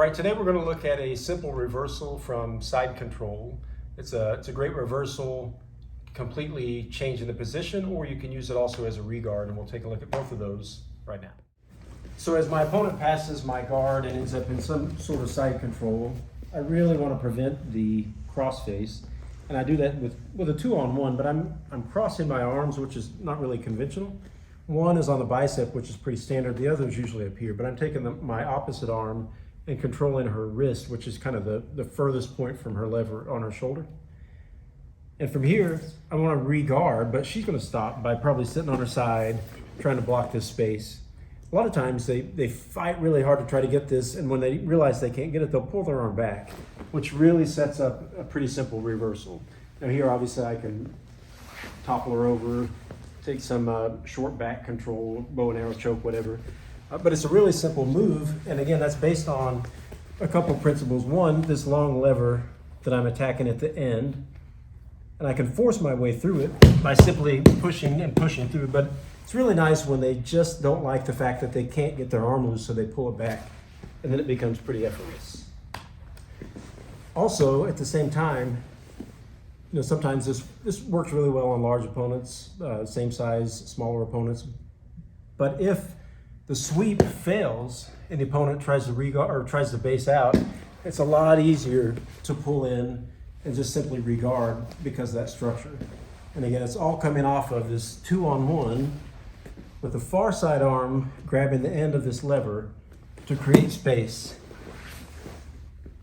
right, today we're going to look at a simple reversal from side control. It's a great reversal, completely changing the position, or you can use it also as a re-guard, and we'll take a look at both of those right now. So as my opponent passes my guard and ends up in some sort of side control, I really want to prevent the crossface, and I do that with a 2-on-1, but I'm crossing my arms, which is not really conventional. One is on the bicep, which is pretty standard. The other is usually up here, but I'm taking my opposite arm and controlling her wrist, which is kind of the furthest point from her lever on her shoulder. And from here, I want to re-guard, but she's going to stop by probably sitting on her side, trying to block this space. A lot of times they fight really hard to try to get this, and when they realize they can't get it, they'll pull their arm back, which really sets up a pretty simple reversal. Now here, obviously, I can topple her over, take some short back control, bow and arrow choke, whatever. But it's a really simple move, and again, that's based on a couple principles. One, this long lever that I'm attacking at the end, and I can force my way through it by simply pushing and pushing through. But it's really nice when they just don't like the fact that they can't get their arm loose, so they pull it back, and then it becomes pretty effortless. Also, at the same time, sometimes this works really well on large opponents, same size, smaller opponents. But if the sweep fails and the opponent tries to re-guard or tries to base out, it's a lot easier to pull in and just simply re-guard because of that structure. And again, it's all coming off of this 2-on-1 with the far side arm grabbing the end of this lever to create space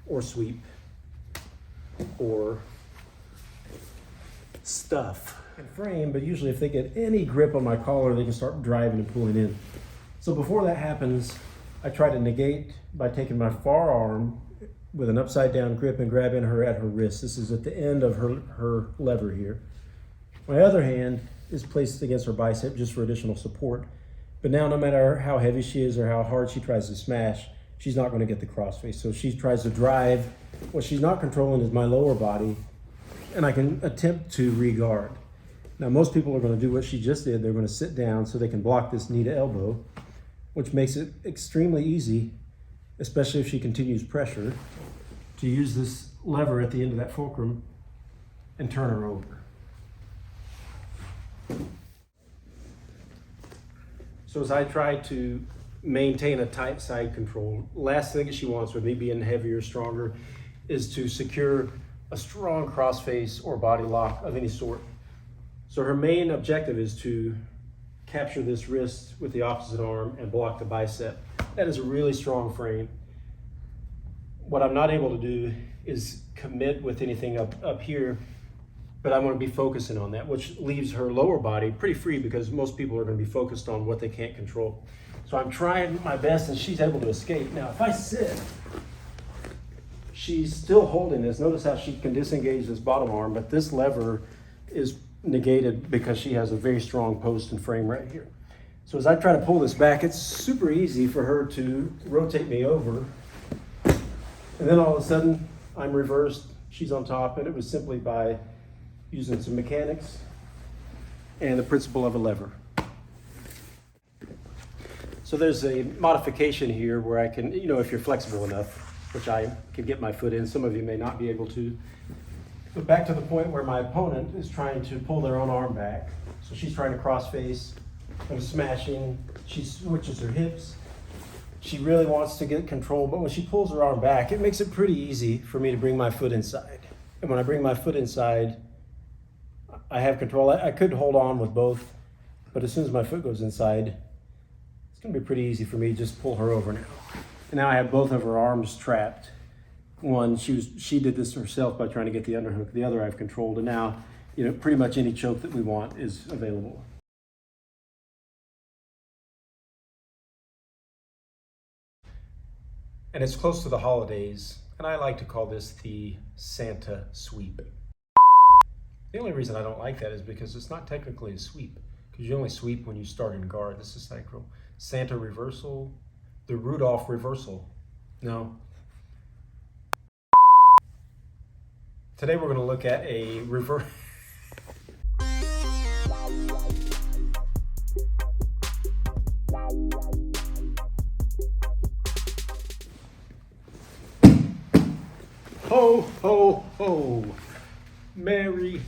or sweep or stuff and frame. But usually if they get any grip on my collar, they can start driving and pulling in. So before that happens, I try to negate by taking my far arm with an upside down grip and grabbing her at her wrist. This is at the end of her lever here. My other hand is placed against her bicep just for additional support. But now no matter how heavy she is or how hard she tries to smash, she's not going to get the crossface. So she tries to drive. What she's not controlling is my lower body, and I can attempt to re-guard. Now most people are going to do what she just did. They're going to sit down so they can block this knee to elbow, which makes it extremely easy, especially if she continues pressure, to use this lever at the end of that fulcrum and turn her over. So as I try to maintain a tight side control, last thing she wants with me being heavier, stronger, is to secure a strong crossface or body lock of any sort. So her main objective is to capture this wrist with the opposite arm and block the bicep. That is a really strong frame. What I'm not able to do is commit with anything up here, but I'm going to be focusing on that, which leaves her lower body pretty free because most people are going to be focused on what they can't control. So I'm trying my best, and she's able to escape. Now, if I sit, she's still holding this. Notice how she can disengage this bottom arm, but this lever is negated because she has a very strong post and frame right here. So as I try to pull this back, it's super easy for her to rotate me over. And then all of a sudden, I'm reversed, she's on top, and it was simply by using some mechanics and the principle of a lever. So there's a modification here where I can, if you're flexible enough, which I can get my foot in, some of you may not be able to. But back to the point where my opponent is trying to pull their own arm back. So she's trying to cross face, I'm smashing, she switches her hips. She really wants to get control, but when she pulls her arm back, it makes it pretty easy for me to bring my foot inside. And when I bring my foot inside, I have control. I could hold on with both, but as soon as my foot goes inside, it's gonna be pretty easy for me to just pull her over now. And now I have both of her arms trapped. One, she did this herself by trying to get the underhook. The other I've controlled, and now, pretty much any choke that we want is available. And it's close to the holidays, and I like to call this the Santa sweep. The only reason I don't like that is because it's not technically a sweep, because you only sweep when you start in guard. This is sacral. Santa reversal, the Rudolph reversal. No. Today we're going to look at a reverse. Ho, ho, ho. Merry